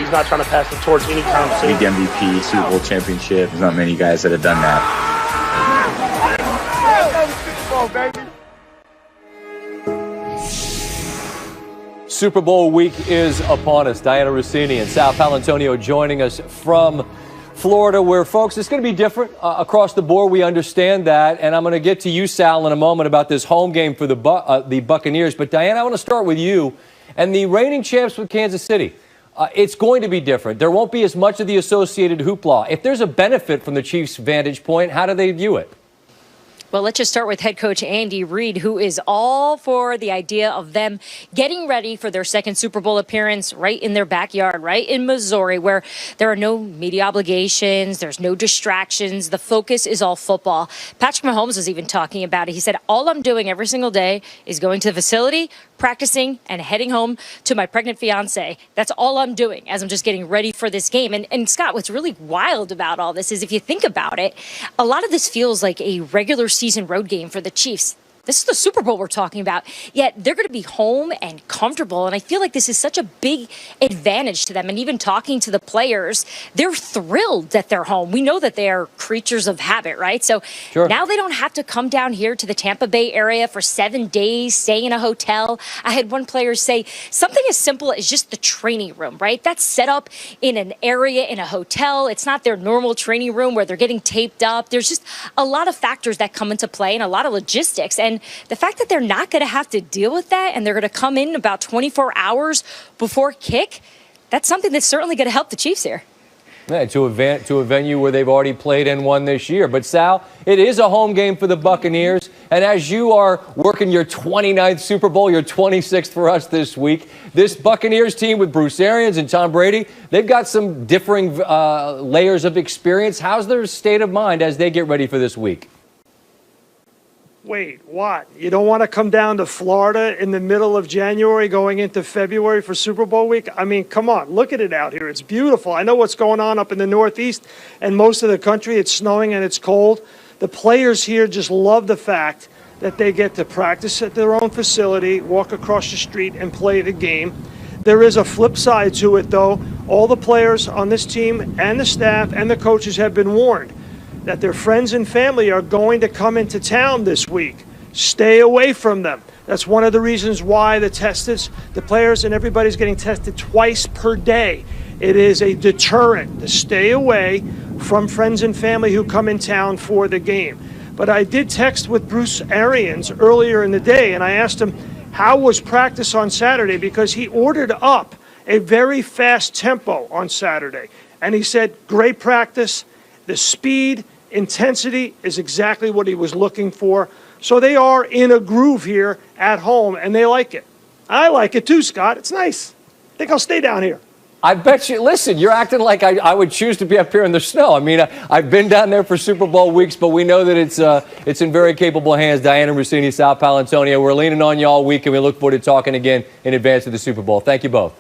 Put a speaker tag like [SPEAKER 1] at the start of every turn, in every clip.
[SPEAKER 1] He's not trying to pass the torch anytime soon.
[SPEAKER 2] League MVP, Super Bowl championship. There's not many guys that have done that.
[SPEAKER 3] Super Bowl week is upon us. Diana Rossini and Sal Paolantonio joining us from Florida, where, folks, it's going to be different across the board. We understand that. And I'm going to get to you, Sal, in a moment about this home game for the Buccaneers. But, Diana, I want to start with you and the reigning champs with Kansas City. It's going to be different. There won't be as much of the associated hoopla. If there's a benefit from the Chiefs' vantage point, how do they view it?
[SPEAKER 4] Well, let's just start with head coach Andy Reid, who is all for the idea of them getting ready for their second Super Bowl appearance right in their backyard, right in Missouri, where there are no media obligations, there's no distractions. The focus is all football. Patrick Mahomes was even talking about it. He said, all I'm doing every single day is going to the facility, practicing, and heading home to my pregnant fiance. That's all I'm doing as I'm just getting ready for this game. And Scott, what's really wild about all this is, if you think about it, a lot of this feels like a regular season road game for the Chiefs. This is the Super Bowl we're talking about, yet they're going to be home and comfortable, and I feel like this is such a big advantage to them. And even talking to the players, they're thrilled that they're home. We know that they are creatures of habit, right? So Now they don't have to come down here to the Tampa Bay area for 7 days, stay in a hotel. I had one player say something as simple as just the training room, right? That's set up in an area in a hotel. It's not their normal training room where they're getting taped up. There's just a lot of factors that come into play and a lot of logistics. And the fact that they're not going to have to deal with that and they're going to come in about 24 hours before kick, that's something that's certainly going to help the Chiefs here.
[SPEAKER 3] Yeah, to a venue where they've already played and won this year. But, Sal, it is a home game for the Buccaneers. And as you are working your 29th Super Bowl, your 26th for us this week, this Buccaneers team with Bruce Arians and Tom Brady, they've got some differing layers of experience. How's their state of mind as they get ready for this week?
[SPEAKER 5] Wait, what? You don't want to come down to Florida in the middle of January going into February for Super Bowl week? I mean, come on, look at it out here. It's beautiful. I know what's going on up in the Northeast and most of the country. It's snowing and it's cold. The players here just love the fact that they get to practice at their own facility, walk across the street, and play the game. There is a flip side to it, though. All the players on this team and the staff and the coaches have been warned that their friends and family are going to come into town this week. Stay away from them. That's one of the reasons why the players and everybody's getting tested twice per day. It is a deterrent to stay away from friends and family who come in town for the game. But I did text with Bruce Arians earlier in the day, and I asked him how was practice on Saturday, because he ordered up a very fast tempo on Saturday. And he said, great practice. The speed, intensity is exactly what he was looking for. So they are in a groove here at home, and they like it. I like it too, Scott. It's nice. I think I'll stay down here.
[SPEAKER 3] I bet you, listen, you're acting like I would choose to be up here in the snow. I mean, I've been down there for Super Bowl weeks, but we know that it's in very capable hands. Diana Rossini, Sal Paolantonio, we're leaning on you all week, and we look forward to talking again in advance of the Super Bowl. Thank you both.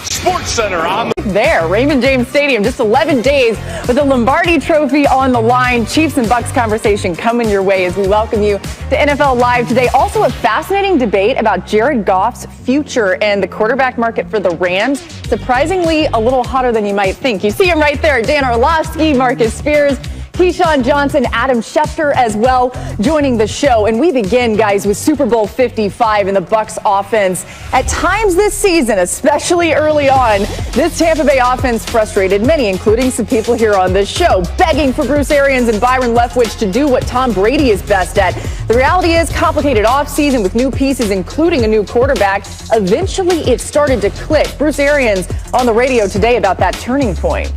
[SPEAKER 6] Sports Center on
[SPEAKER 7] there, Raymond James Stadium, just 11 days with the Lombardi Trophy on the line. Chiefs and Bucks conversation coming your way as we welcome you to NFL Live today. Also a fascinating debate about Jared Goff's future and the quarterback market for the Rams. Surprisingly, a little hotter than you might think. You see him right there, Dan Orlovsky, Marcus Spears, Keyshawn Johnson, Adam Schefter as well joining the show. And we begin, guys, with Super Bowl 55 and the Bucs offense. At times this season, especially early on, this Tampa Bay offense frustrated many, including some people here on this show, begging for Bruce Arians and Byron Leftwich to do what Tom Brady is best at. The reality is, complicated offseason with new pieces, including a new quarterback. Eventually, it started to click. Bruce Arians on the radio today about that turning point.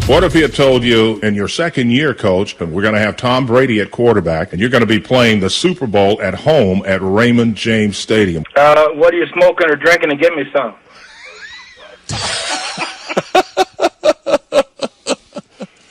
[SPEAKER 6] What if he had told you in your second year, Coach, we're going to have Tom Brady at quarterback, and you're going to be playing the Super Bowl at home at Raymond James Stadium?
[SPEAKER 8] What are you smoking or drinking, and give me some?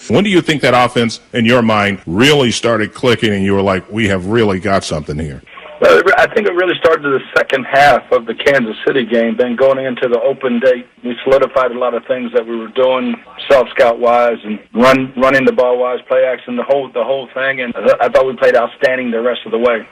[SPEAKER 6] When do you think that offense, in your mind, really started clicking and you were like, we have really got something here?
[SPEAKER 8] Well, I think it really started the second half of the Kansas City game. Then going into the open date, we solidified a lot of things that we were doing self-scout-wise and running the ball-wise, play action, the whole thing. And I thought we played outstanding the rest of the way.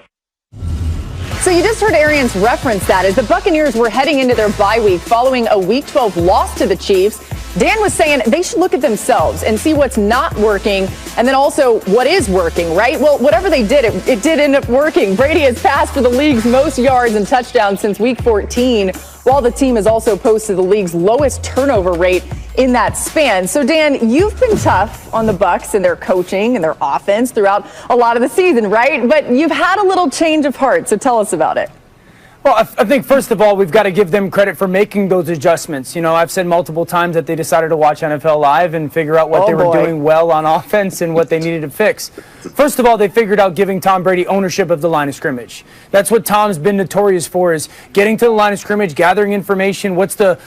[SPEAKER 7] So you just heard Arians reference that as the Buccaneers were heading into their bye week following a Week 12 loss to the Chiefs. Dan was saying they should look at themselves and see what's not working and then also what is working, right? Well, whatever they did, it did end up working. Brady has passed for the league's most yards and touchdowns since Week 14, while the team has also posted the league's lowest turnover rate in that span. So, Dan, you've been tough on the Bucs and their coaching and their offense throughout a lot of the season, right? But you've had a little change of heart, so tell us about it.
[SPEAKER 9] Well, I think, first of all, we've got to give them credit for making those adjustments. You know, I've said multiple times that they decided to watch NFL Live and figure out what they were doing well on offense and what they needed to fix. First of all, they figured out giving Tom Brady ownership of the line of scrimmage. That's what Tom's been notorious for, is getting to the line of scrimmage, gathering information, what's the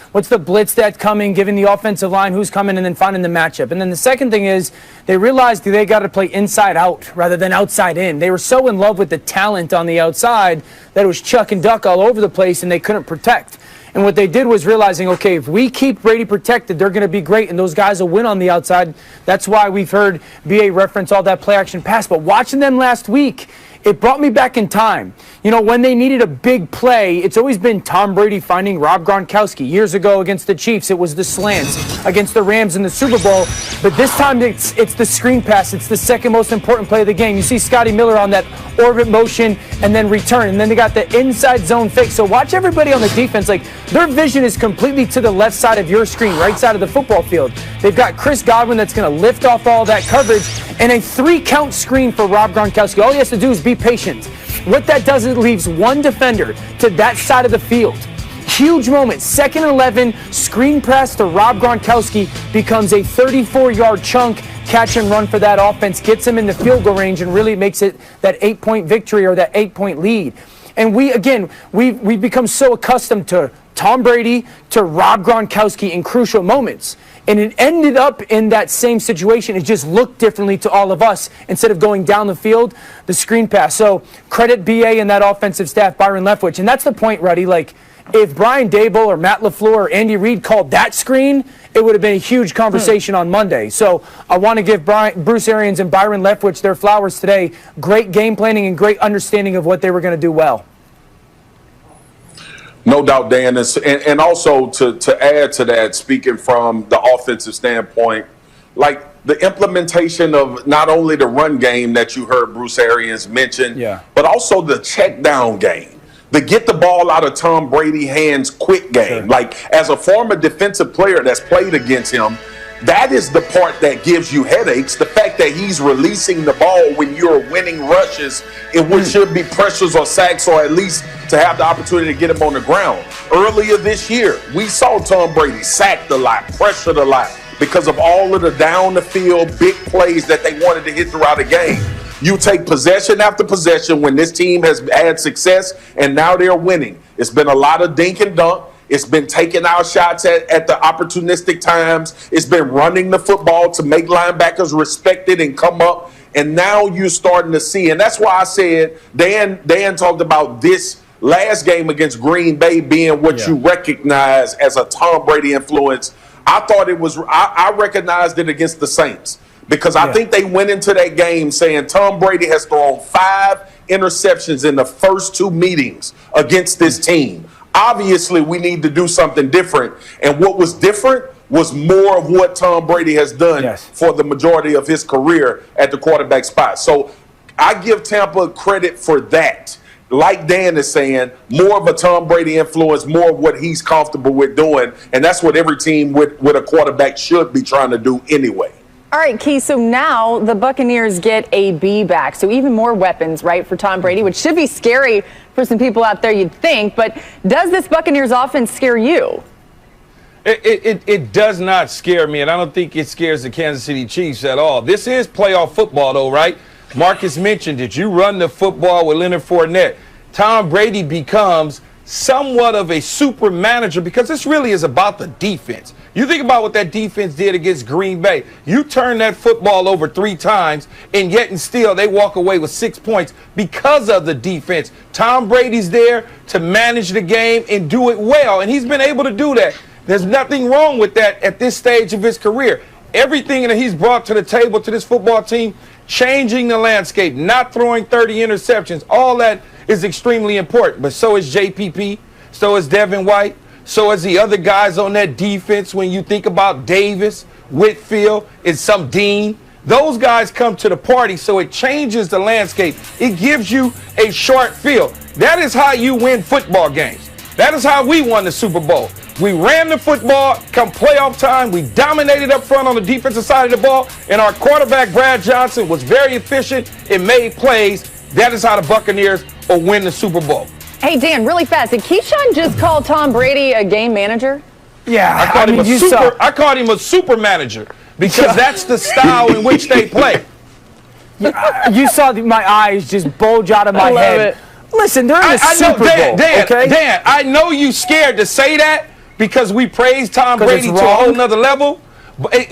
[SPEAKER 9] blitz that's coming, giving the offensive line who's coming, and then finding the matchup. And then the second thing is they realized they got to play inside out rather than outside in. They were so in love with the talent on the outside that it was chuck and duck all over the place and they couldn't protect. And what they did was realizing, okay, if we keep Brady protected, they're going to be great, and those guys will win on the outside. That's why we've heard BA reference all that play action pass. But watching them last week, it brought me back in time. You know, when they needed a big play, it's always been Tom Brady finding Rob Gronkowski. Years ago against the Chiefs, it was the slants. Against the Rams in the Super Bowl. But this time, it's the screen pass. It's the second most important play of the game. You see Scotty Miller on that orbit motion and then return. And then they got the inside zone fake. So watch everybody on the defense. Like, their vision is completely to the left side of your screen, right side of the football field. They've got Chris Godwin that's going to lift off all that coverage and a 3-count screen for Rob Gronkowski. All he has to do is be patient. What that does is it leaves one defender to that side of the field. Huge moment. 2nd and 11, screen pass to Rob Gronkowski becomes a 34-yard chunk. Catch and run for that offense, gets him in the field goal range, and really makes it that 8-point victory or that 8-point lead. And we've become so accustomed to Tom Brady, to Rob Gronkowski in crucial moments. And it ended up in that same situation. It just looked differently to all of us. Instead of going down the field, the screen pass. So credit BA and that offensive staff, Byron Leftwich. And that's the point, Ruddy. Like, if Brian Daboll or Matt LaFleur or Andy Reid called that screen, it would have been a huge conversation on Monday. So I want to give Bruce Arians and Byron Leftwich their flowers today. Great game planning and great understanding of what they were going to do well.
[SPEAKER 10] No doubt, Dan. And also to add to that, speaking from the offensive standpoint, like the implementation of not only the run game that you heard Bruce Arians mention, but also the check down game, the get the ball out of Tom Brady's hands quick game. Sure. Like, as a former defensive player that's played against him, that is the part that gives you headaches. The fact that he's releasing the ball when you're winning rushes in what should be pressures or sacks, or at least to have the opportunity to get him on the ground. Earlier this year, we saw Tom Brady sacked a lot, pressured a lot, because of all of the down the field big plays that they wanted to hit throughout the game. You take possession after possession when this team has had success and now they're winning. It's been a lot of dink and dunk. It's been taking our shots at the opportunistic times. It's been running the football to make linebackers respect it and come up. And now you're starting to see, and that's why I said Dan talked about this last game against Green Bay being what you recognize as a Tom Brady influence. I thought it was, I recognized it against the Saints, because I think they went into that game saying Tom Brady has thrown 5 interceptions in the first 2 meetings against this team. Obviously, we need to do something different. And what was different was more of what Tom Brady has done for the majority of his career at the quarterback spot. So I give Tampa credit for that. Like Dan is saying, more of a Tom Brady influence, more of what he's comfortable with doing. And that's what every team with a quarterback should be trying to do anyway.
[SPEAKER 7] All right, Key, so now the Buccaneers get a B back. So even more weapons, right, for Tom Brady, which should be scary for some people out there, you'd think. But does this Buccaneers offense scare you?
[SPEAKER 11] It does not scare me, and I don't think it scares the Kansas City Chiefs at all. This is playoff football, though, right? Marcus mentioned it. You run the football with Leonard Fournette. Tom Brady becomes somewhat of a super manager, because this really is about the defense. You think about what that defense did against Green Bay. You turn that football over 3 times, and yet and still they walk away with 6 points because of the defense. Tom Brady's there to manage the game and do it well, and he's been able to do that. There's nothing wrong with that at this stage of his career. Everything that he's brought to the table to this football team, changing the landscape, not throwing 30 interceptions, all that is extremely important. But so is JPP, so is Devin White, so is the other guys on that defense. When you think about Davis, Whitfield, and some Dean, those guys come to the party, so it changes the landscape. It gives you a short field. That is how you win football games. That is how we won the Super Bowl. We ran the football, come playoff time, we dominated up front on the defensive side of the ball, and our quarterback, Brad Johnson, was very efficient and made plays. That is how the Buccaneers will win the Super Bowl.
[SPEAKER 7] Hey, Dan, really fast. Did Keyshawn just call Tom Brady a game manager?
[SPEAKER 9] Yeah,
[SPEAKER 11] I called him a super manager because that's the style in which they play.
[SPEAKER 9] You saw my eyes just bulge out of my head. Listen, they're in the Super Bowl, okay?
[SPEAKER 11] Dan, I know you scared to say that because we praise Tom Brady to a whole nother level.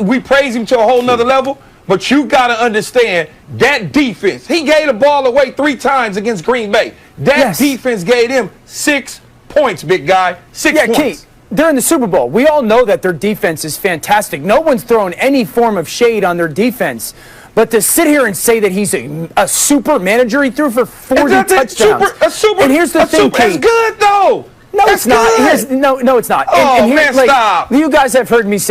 [SPEAKER 11] We praise him to a whole nother level. But you got to understand that defense. He gave the ball away 3 times against Green Bay. That defense gave him 6 points, big guy. 6 points.
[SPEAKER 9] Kate, they're in the Super Bowl. We all know that their defense is fantastic. No one's throwing any form of shade on their defense. But to sit here and say that he's a super manager, he threw for 40 touchdowns. And here's the thing, Kate.
[SPEAKER 11] It's good, though.
[SPEAKER 9] No, it's not. No, it's not.
[SPEAKER 11] Oh, man, stop.
[SPEAKER 9] You guys have heard me say